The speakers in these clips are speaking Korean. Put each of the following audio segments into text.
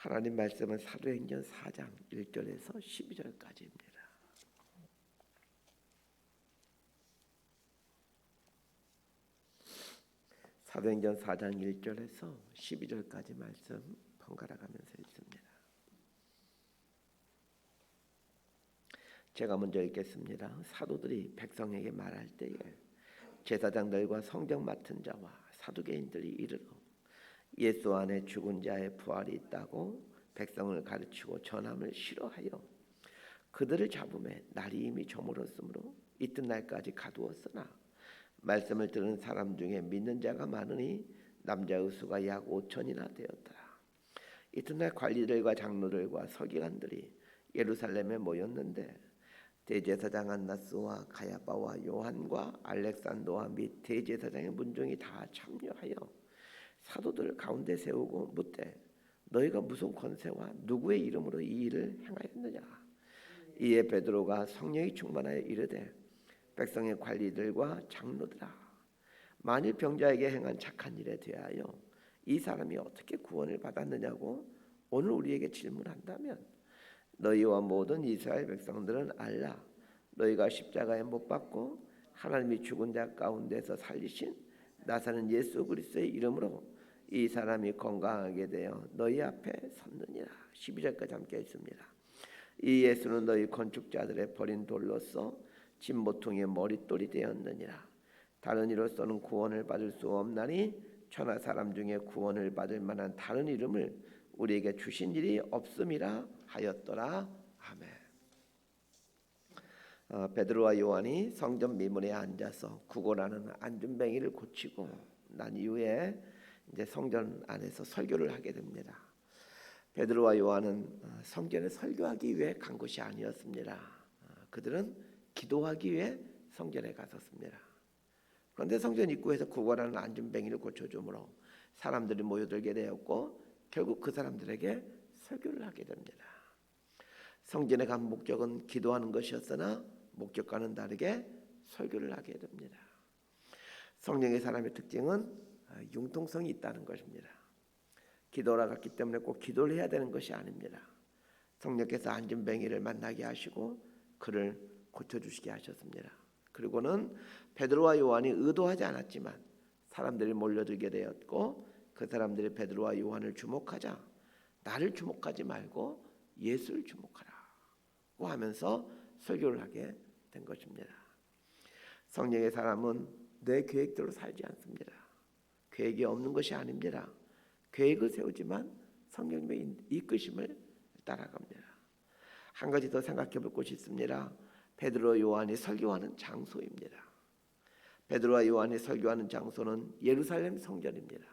하나님 말씀은 사도행전 4장 1절에서 12절까지입니다. 사도행전 4장 1절에서 12절까지 말씀 번갈아 가면서 읽습니다. 제가 먼저 읽겠습니다. 사도들이 백성에게 말할 때에 제사장들과 성경 맡은 자와 사두개인들이 이르러 예수 안에 죽은 자의 부활이 있다고 백성을 가르치고 전함을 싫어하여 그들을 잡음에 날이 이미 저물었으므로 이튿날까지 가두었으나 말씀을 들은 사람 중에 믿는 자가 많으니 남자의 수가 약 5천이나 되었더라. 이튿날 관리들과 장로들과 서기관들이 예루살렘에 모였는데 대제사장 안나스와 가야바와 요한과 알렉산더와 및 대제사장의 문종이 다 참여하여 사도들 가운데 세우고 묻되 너희가 무슨 권세와 누구의 이름으로 이 일을 행하였느냐. 이에 베드로가 성령이 충만하여 이르되 백성의 관리들과 장로들아, 만일 병자에게 행한 착한 일에 대하여 이 사람이 어떻게 구원을 받았느냐고 오늘 우리에게 질문한다면 너희와 모든 이스라엘 백성들은 알라. 너희가 십자가에 못 박고 하나님이 죽은 자 가운데서 살리신 나사는 예수 그리스도의 이름으로 이 사람이 건강하게 되어 너희 앞에 섰느니라. 12절까지 함께 읽습니다. 이 예수는 너희 건축자들의 버린 돌로서 진보통의 머릿돌이 되었느니라. 다른 이로서는 구원을 받을 수 없나니 천하 사람 중에 구원을 받을 만한 다른 이름을 우리에게 주신 일이 없음이라 하였더라. 아멘. 베드로와 요한이 성전 미문에 앉아서 구걸하는 안준뱅이를 고치고 난 이후에 이제 성전 안에서 설교를 하게 됩니다. 베드로와 요한은 성전에 설교하기 위해 간 것이 아니었습니다. 그들은 기도하기 위해 성전에 갔었습니다. 그런데 성전 입구에서 구걸하는 안준뱅이를 고쳐주므로 사람들이 모여들게 되었고 결국 그 사람들에게 설교를 하게 됩니다. 성전에 간 목적은 기도하는 것이었으나 목적과는 다르게 설교를 하게 됩니다. 성령의 사람의 특징은 융통성이 있다는 것입니다. 기도하러 갔기 때문에 꼭 기도를 해야 되는 것이 아닙니다. 성령께서 안준뱅이를 만나게 하시고 그를 고쳐주시게 하셨습니다. 그리고는 베드로와 요한이 의도하지 않았지만 사람들이 몰려들게 되었고 그 사람들이 베드로와 요한을 주목하자 나를 주목하지 말고 예수를 주목하라고 하면서 설교를 하게 된 것입니다. 성령의 사람은 내 계획대로 살지 않습니다. 계획이 없는 것이 아닙니다. 계획을 세우지만 성령님의 이끄심을 따라갑니다. 한 가지 더 생각해 볼 것이 있습니다. 베드로 요한이 설교하는 장소입니다. 베드로와 요한이 설교하는 장소는 예루살렘 성전입니다.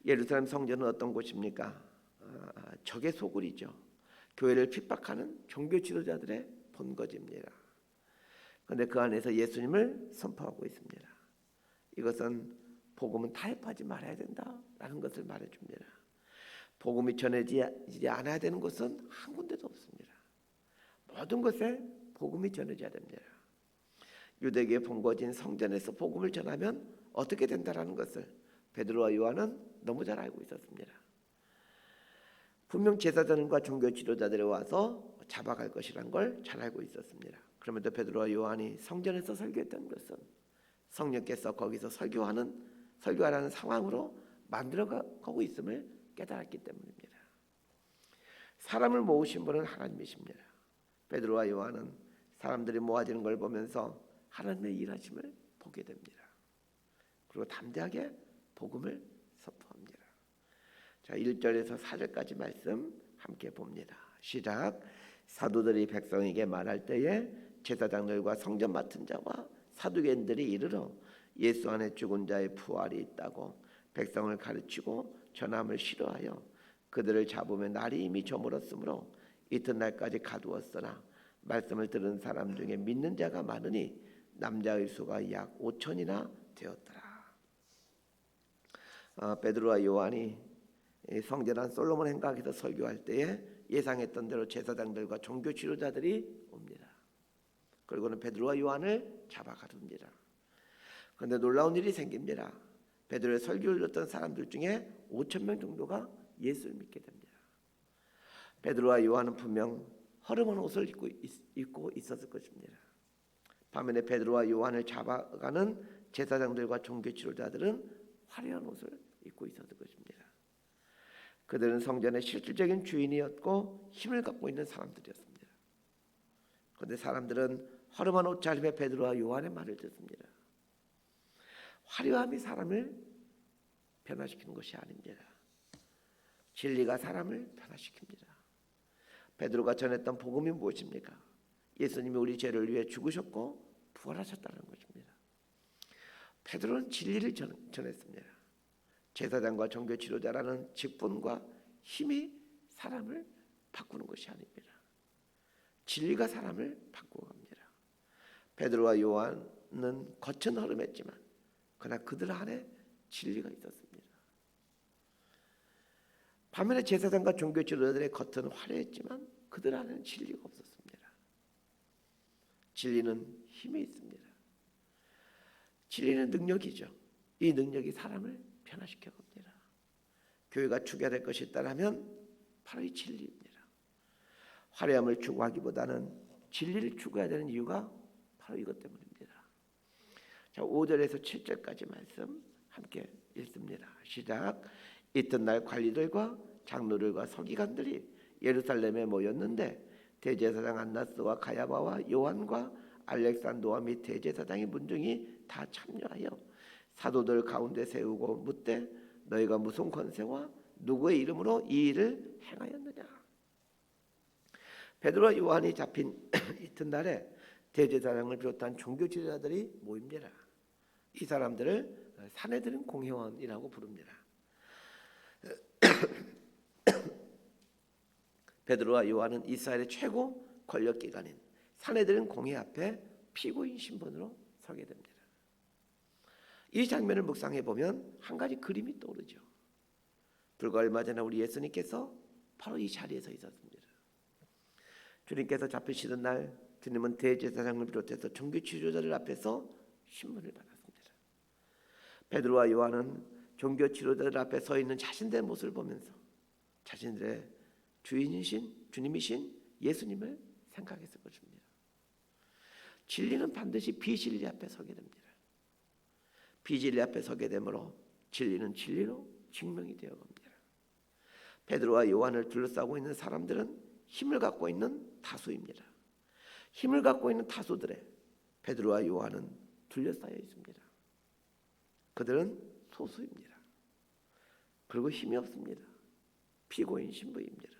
예루살렘 성전은 어떤 곳입니까? 적의 소굴이죠. 교회를 핍박하는 종교 지도자들의 본거지입니다. 그런데 그 안에서 예수님을 선포하고 있습니다. 이것은 복음은 타협하지 말아야 된다라는 것을 말해줍니다. 복음이 전해지지 않아야 되는 곳은 한 군데도 없습니다. 모든 것에 복음이 전해져야 됩니다. 유대교의 본거지인 성전에서 복음을 전하면 어떻게 된다라는 것을 베드로와 요한은 너무 잘 알고 있었습니다. 분명 제사장과 종교 지도자들이 와서 잡아갈 것이란 걸 잘 알고 있었습니다. 그럼에도 베드로와 요한이 성전에서 설교했던 것은 성령께서 거기서 설교하라는 상황으로 만들어가고 있음을 깨달았기 때문입니다. 사람을 모으신 분은 하나님이십니다. 베드로와 요한은 사람들이 모아지는 걸 보면서 하나님의 일하심을 보게 됩니다. 그리고 담대하게 복음을 선포합니다. 자, 1절에서 4절까지 말씀 함께 봅니다. 시작. 사도들이 백성에게 말할 때에 제사장들과 성전 맡은 자와 사두개인들이 이르러 예수 안에 죽은 자의 부활이 있다고 백성을 가르치고 전함을 싫어하여 그들을 잡으면 날이 이미 저물었으므로 이튿날까지 가두었으나 말씀을 들은 사람 중에 믿는 자가 많으니 남자의 수가 약 5천이나 되었더라. 베드로와 요한이 성전 안 솔로몬 행각에서 설교할 때에 예상했던 대로 제사장들과 종교 지도자들이 옵니다. 그리고는 베드로와 요한을 잡아 가둡니다. 그런데 놀라운 일이 생깁니다. 베드로의 설교를 듣던 사람들 중에 5천 명 정도가 예수를 믿게 됩니다. 베드로와 요한은 분명 허름한 옷을 입고 있었을 것입니다. 반면에 베드로와 요한을 잡아가는 제사장들과 종교 지도자들은 화려한 옷을 입고 있었을 것입니다. 그들은 성전의 실질적인 주인이었고 힘을 갖고 있는 사람들이었습니다. 그런데 사람들은 허름한 옷차림의 베드로와 요한의 말을 듣습니다. 화려함이 사람을 변화시키는 것이 아닙니다. 진리가 사람을 변화시킵니다. 베드로가 전했던 복음이 무엇입니까? 예수님이 우리 죄를 위해 죽으셨고 부활하셨다는 것입니다. 베드로는 진리를 전했습니다. 제사장과 종교 지도자라는 직분과 힘이 사람을 바꾸는 것이 아닙니다. 진리가 사람을 바꾸어 갑니다. 베드로와 요한은 겉은 허름했지만 그러나 그들 안에 진리가 있었습니다. 반면에 제사장과 종교 지도자들의 겉은 화려했지만 그들 안에는 진리가 없었습니다. 진리는 힘이 있습니다. 진리는 능력이죠. 이 능력이 사람을 변화시켜 갑니다. 교회가 추구해야 될 것이 있다면 바로 이 진리입니다. 화려함을 추구하기보다는 진리를 추구해야 되는 이유가 바로 이것 때문입니다. 자, 5절에서 7절까지 말씀 함께 읽습니다. 시작. 이튿날 관리들과 장로들과 서기관들이 예루살렘에 모였는데 대제사장 안나스와 가야바와 요한과 알렉산더와 및 대제사장의 문중이 다 참여하여 사도들 가운데 세우고 묻되 너희가 무슨 권세와 누구의 이름으로 이 일을 행하였느냐. 베드로와 요한이 잡힌 이튿날에 대제사장을 비롯한 종교 지도자들이 모입니다. 이 사람들을 사내들은 공회원이라고 부릅니다. 베드로와 요한은 이스라엘의 최고 권력기관인 사내들은 공회 앞에 피고인 신분으로 서게 됩니다. 이 장면을 묵상해 보면 한 가지 그림이 떠오르죠. 불과 얼마 전에 우리 예수님께서 바로 이 자리에서 있었습니다. 주님께서 잡히시던 날 주님은 대제사장을 비롯해서 종교 지도자들 앞에서 신문을 받았습니다. 베드로와 요한은 종교 지도자들 앞에 서 있는 자신들의 모습을 보면서 자신들의 주인이신 주님이신 예수님을 생각했을 것입니다. 진리는 반드시 비진리 앞에 서게 됩니다. 비진리 앞에 서게 되므로 진리는 진리로 증명이 되어 갑니다. 베드로와 요한을 둘러싸고 있는 사람들은 힘을 갖고 있는 다수입니다. 힘을 갖고 있는 다수들의 베드로와 요한은 둘러싸여 있습니다. 그들은 소수입니다. 그리고 힘이 없습니다. 피고인 신부입니다.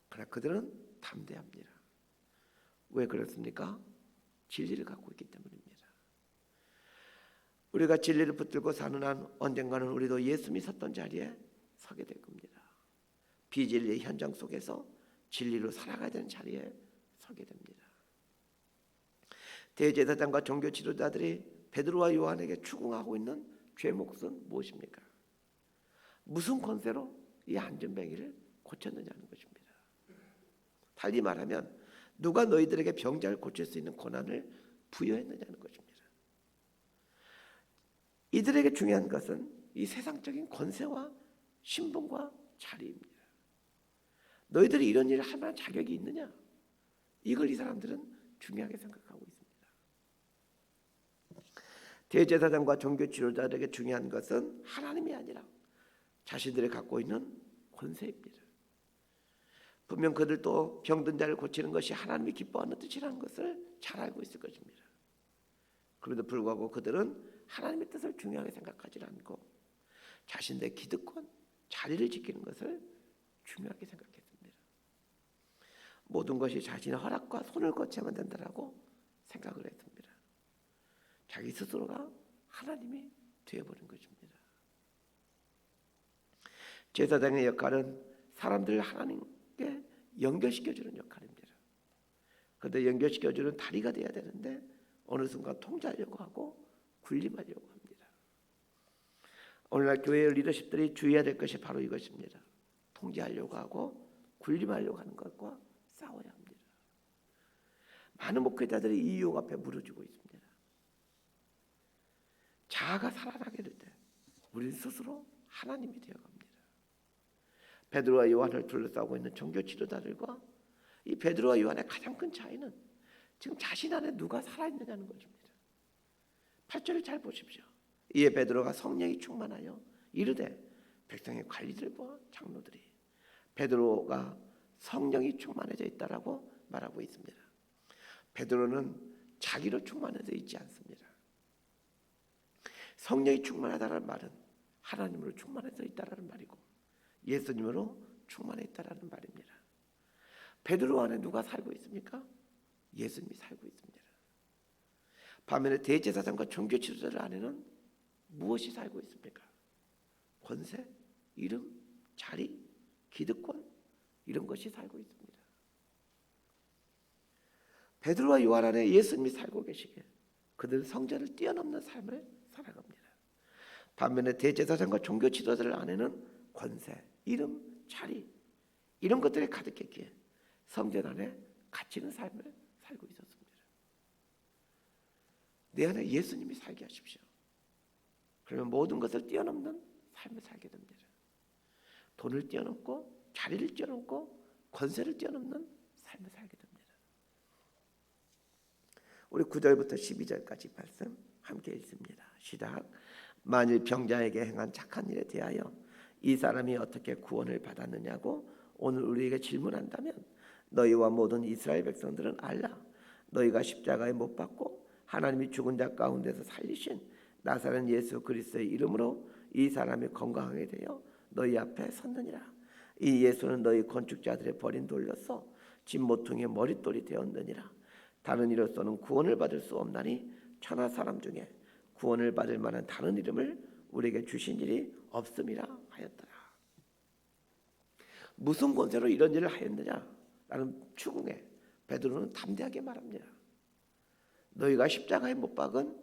그러나 그들은 담대합니다. 왜 그렇습니까? 진리를 갖고 있기 때문입니다. 우리가 진리를 붙들고 사는 한 언젠가는 우리도 예수님이 섰던 자리에 서게 될 겁니다. 비진리의 현장 속에서 진리로 살아가야 되는 자리에 서게 됩니다. 대제사장과 종교 지도자들이 베드로와 요한에게 추궁하고 있는 죄목은 무엇입니까? 무슨 권세로 이 안전뱅이를 고쳤느냐는 것입니다. 달리 말하면 누가 너희들에게 병자를 고칠 수 있는 권한을 부여했느냐는 것입니다. 이들에게 중요한 것은 이 세상적인 권세와 신분과 자리입니다. 너희들이 이런 일을 할 만한 자격이 있느냐? 이걸 이 사람들은 중요하게 생각하고 있습니다. 대제사장과 종교 지도자들에게 중요한 것은 하나님이 아니라 자신들이 갖고 있는 권세입니다. 분명 그들도 병든 자를 고치는 것이 하나님이 기뻐하는 뜻이라는 것을 잘 알고 있을 것입니다. 그럼에도 불구하고 그들은 하나님의 뜻을 중요하게 생각하지 않고 자신들의 기득권, 자리를 지키는 것을 중요하게 생각했습니다. 모든 것이 자신의 허락과 손을 거쳐야만 된다라고 생각을 했습니다. 자기 스스로가 하나님이 되어버린 것입니다. 제사장의 역할은 사람들을 하나님께 연결시켜주는 역할입니다. 그런데 연결시켜주는 다리가 돼야 되는데 어느 순간 통제하려고 하고 군림하려고 합니다. 오늘날 교회의 리더십들이 주의해야 될 것이 바로 이것입니다. 통제하려고 하고 군림하려고 하는 것과 싸워야 합니다. 많은 목회자들이 이 유혹 앞에 무너지고 있습니다. 자아가 살아나게 될 때 우리는 스스로 하나님이 되어갑니다. 베드로와 요한을 둘러싸고 있는 종교 지도자들과 이 베드로와 요한의 가장 큰 차이는 지금 자신 안에 누가 살아있느냐는 것입니다. 8절을 잘 보십시오. 이에 베드로가 성령이 충만하여 이르되 백성의 관리들과 장로들이 베드로가 성령이 충만해져 있다라고 말하고 있습니다. 베드로는 자기로 충만해져 있지 않습니다. 성령이 충만하다는 말은 하나님으로 충만해져 있다라는 말이고 예수님으로 충만해 있다라는 말입니다. 베드로 안에 누가 살고 있습니까? 예수님이 살고 있습니다. 반면에 대제사장과 종교 지도자들 안에는 무엇이 살고 있습니까? 권세, 이름, 자리, 기득권 이런 것이 살고 있습니다. 베드로와 요한 안에 예수님이 살고 계시기에 그들은 성전을 뛰어넘는 삶을 살아갑니다. 반면에 대제사장과 종교 지도자들 안에는 권세, 이름, 자리 이런 것들이 가득했기에 성전 안에 갇히는 삶을 살고 있었습니다. 내 안에 예수님이 살게 하십시오. 그러면 모든 것을 뛰어넘는 삶을 살게 됩니다. 돈을 뛰어넘고 자리를 뛰어넘고 권세를 뛰어넘는 삶을 살게 됩니다. 우리 9절부터 12절까지 말씀 함께 읽습니다. 시작. 만일 병자에게 행한 착한 일에 대하여 이 사람이 어떻게 구원을 받았느냐고 오늘 우리에게 질문한다면 너희와 모든 이스라엘 백성들은 알라. 너희가 십자가에 못 박고 하나님이 죽은 자 가운데서 살리신 나사렛 예수 그리스도의 이름으로 이 사람이 건강하게 되어 너희 앞에 섰느니라. 이 예수는 너희 건축자들의 버린 돌로서 집 모퉁이의 머릿돌이 되었느니라. 다른 이로서는 구원을 받을 수 없나니 천하 사람 중에 구원을 받을 만한 다른 이름을 우리에게 주신 일이 없음이라 하였더라. 무슨 권세로 이런 일을 하였느냐라는 추궁에 베드로는 담대하게 말합니다. 너희가 십자가에 못 박은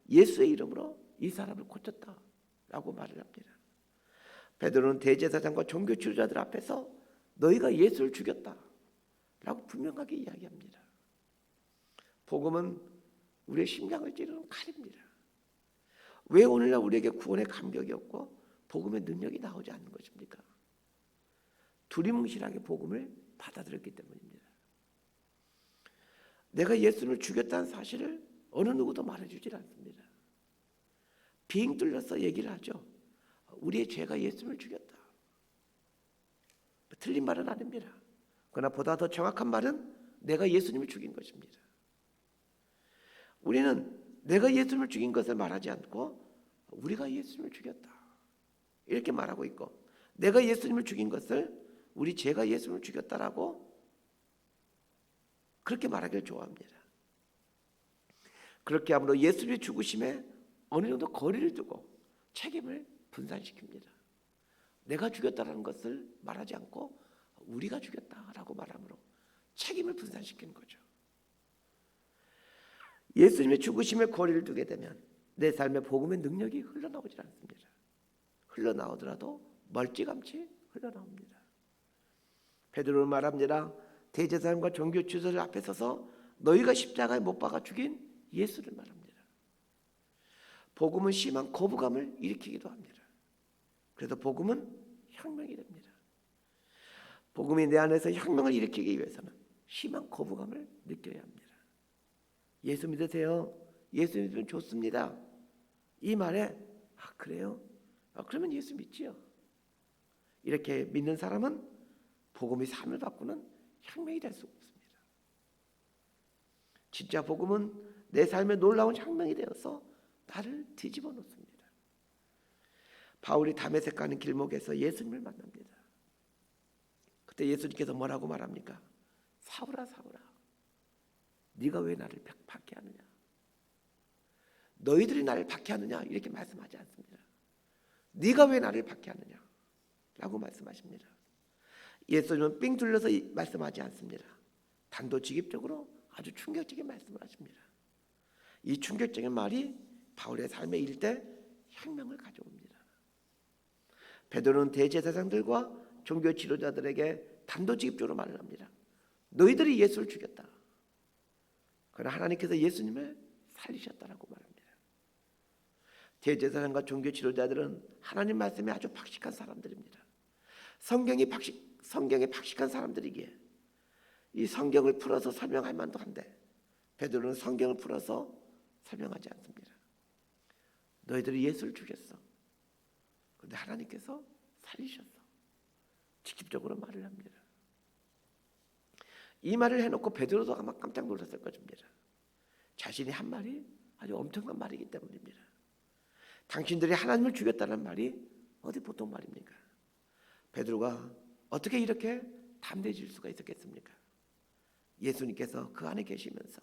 예수의 이름으로 이 사람을 고쳤다라고 말을 합니다. 베드로는 대제사장과 종교 지도자들 앞에서 너희가 예수를 죽였다라고 분명하게 이야기합니다. 복음은 우리의 심장을 찌르는 칼입니다. 왜 오늘날 우리에게 구원의 감격이 없고 복음의 능력이 나오지 않는 것입니까? 두리뭉실하게 복음을 받아들였기 때문입니다. 내가 예수를 죽였다는 사실을 어느 누구도 말해주질 않습니다. 빙 뚫려서 얘기를 하죠. 우리의 죄가 예수를 죽였다. 틀린 말은 아닙니다. 그러나 보다 더 정확한 말은 내가 예수님을 죽인 것입니다. 우리는 내가 예수님을 죽인 것을 말하지 않고 우리가 예수님을 죽였다 이렇게 말하고 있고, 내가 예수님을 죽인 것을 우리 죄가 예수님을 죽였다라고 그렇게 말하기를 좋아합니다. 그렇게 함으로 예수님의 죽으심에 어느 정도 거리를 두고 책임을 분산시킵니다. 내가 죽였다라는 것을 말하지 않고 우리가 죽였다라고 말함으로 책임을 분산시키는 거죠. 예수님의 죽으심에 거리를 두게 되면 내 삶에 복음의 능력이 흘러나오지 않습니다. 흘러나오더라도 멀찌감치 흘러나옵니다. 베드로는 말합니다. 대제사장과 종교 지도자들 앞에 서서 너희가 십자가에 못 박아 죽인 예수를 말합니다. 복음은 심한 거부감을 일으키기도 합니다. 그래서 복음은 혁명이 됩니다. 복음이 내 안에서 혁명을 일으키기 위해서는 심한 거부감을 느껴야 합니다. 예수 믿으세요. 예수 믿으면 좋습니다. 이 말에 그래요? 그러면 예수 믿지요. 이렇게 믿는 사람은 복음이 삶을 바꾸는 혁명이 될 수 없습니다. 진짜 복음은 내 삶에 놀라운 혁명이 되어서 나를 뒤집어 놓습니다. 바울이 다메섹 가는 길목에서 예수님을 만납니다. 그때 예수님께서 뭐라고 말합니까? 사울아 사울아 네가 왜 나를 박해하느냐? 너희들이 나를 박해하느냐? 이렇게 말씀하지 않습니다. 네가 왜 나를 박해하느냐? 라고 말씀하십니다. 예수님은 삥 둘러서 말씀하지 않습니다. 단도직입적으로 아주 충격적인 말씀을 하십니다. 이 충격적인 말이 바울의 삶의 일대 혁명을 가져옵니다. 베드로는 대제사장들과 종교 지도자들에게 단도직입적으로 말을 합니다. 너희들이 예수를 죽였다. 그러나 하나님께서 예수님을 살리셨다라고 말합니다. 대제사장과 종교 지도자들은 하나님 말씀에 아주 박식한 사람들입니다. 성경에 박식한 사람들이기에 이 성경을 풀어서 설명할 만도 한데 베드로는 성경을 풀어서 설명하지 않습니다. 너희들이 예수를 죽였어. 그런데 하나님께서 살리셨어. 직접적으로 말을 합니다. 이 말을 해놓고 베드로도 아마 깜짝 놀랐을 것입니다. 자신이 한 말이 아주 엄청난 말이기 때문입니다. 당신들이 하나님을 죽였다는 말이 어디 보통 말입니까? 베드로가 어떻게 이렇게 담대해질 수가 있었겠습니까? 예수님께서 그 안에 계시면서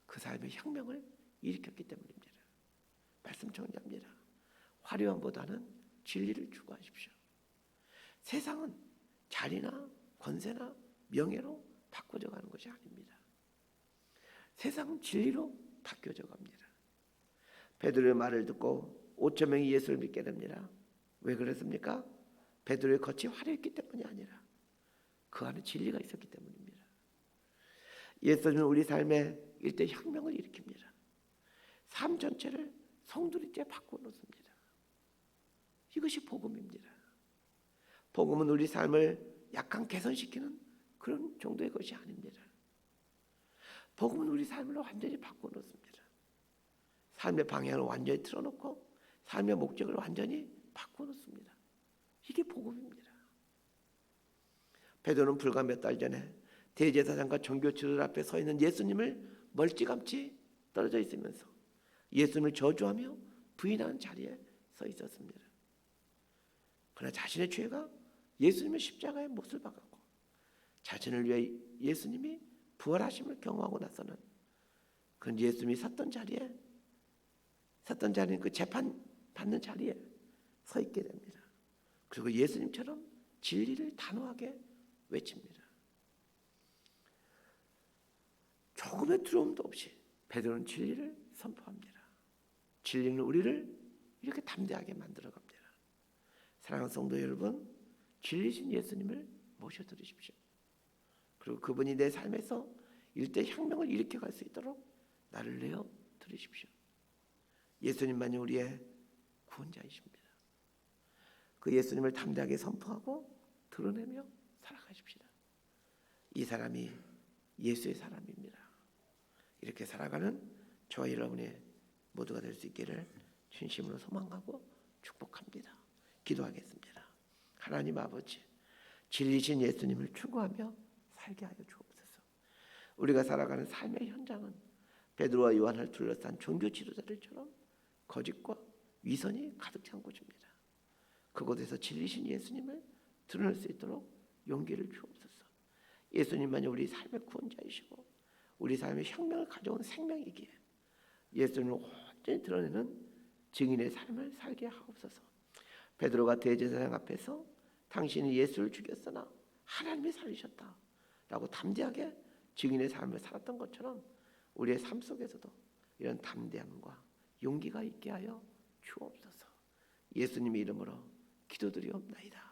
그 삶의 혁명을 일으켰기 때문입니다. 말씀 정리합니다. 화려함보다는 진리를 추구하십시오. 세상은 자리나 권세나 명예로 바꿔져 가는 것이 아닙니다. 세상은 진리로 바뀌어져 갑니다. 베드로의 말을 듣고 5천 명이 예수를 믿게 됩니다. 왜 그랬습니까? 베드로의 겉이 화려했기 때문이 아니라 그 안에 진리가 있었기 때문입니다. 예수님은 우리 삶에 일대 혁명을 일으킵니다. 삶 전체를 송두리째 바꿔놓습니다. 이것이 복음입니다. 복음은 우리 삶을 약간 개선시키는 그런 정도의 것이 아닙니다. 복음은 우리 삶을 완전히 바꿔놓습니다. 삶의 방향을 완전히 틀어놓고 삶의 목적을 완전히 바꿔놓습니다. 이게 복음입니다. 베드로는 불과 몇 달 전에 대제사장과 종교 지도자 앞에 서 있는 예수님을 멀찌감치 떨어져 있으면서 예수님을 저주하며 부인하는 자리에 서 있었습니다. 그러나 자신의 죄가 예수님의 십자가에 못을 박았고 자신을 위해 예수님이 부활하심을 경험하고 나서는 그는 예수님이 섰던 자리에 그 재판 받는 자리에 서 있게 됩니다. 그리고 예수님처럼 진리를 단호하게 외칩니다. 조금의 두려움도 없이 베드로는 진리를 선포합니다. 진리는 우리를 이렇게 담대하게 만들어 갑니다. 사랑하는 성도 여러분, 진리신 예수님을 모셔드리십시오. 그리고 그분이 내 삶에서 일대 혁명을 일으켜갈 수 있도록 나를 내어 드리십시오. 예수님만이 우리의 구원자이십니다. 그 예수님을 담대하게 선포하고 드러내며 살아가십시다. 이 사람이 예수의 사람입니다. 이렇게 살아가는 저와 여러분의 모두가 될 수 있기를 진심으로 소망하고 축복합니다. 기도하겠습니다. 하나님 아버지, 진리신 예수님을 추구하며 살게 하여 주옵소서. 우리가 살아가는 삶의 현장은 베드로와 요한을 둘러싼 종교 지도자들처럼 거짓과 위선이 가득 찬 곳입니다. 그곳에서 진리신 예수님을 드러낼 수 있도록 용기를 주옵소서. 예수님만이 우리 삶의 구원자이시고 우리 삶의 혁명을 가져온 생명이기에 예수님을 온전히 드러내는 증인의 삶을 살게 하옵소서. 베드로가 대제사장 앞에서 당신이 예수를 죽였으나 하나님이 살리셨다 라고 담대하게 증인의 삶을 살았던 것처럼 우리의 삶 속에서도 이런 담대함과 용기가 있게 하여 주옵소서. 예수님의 이름으로 기도드리옵나이다.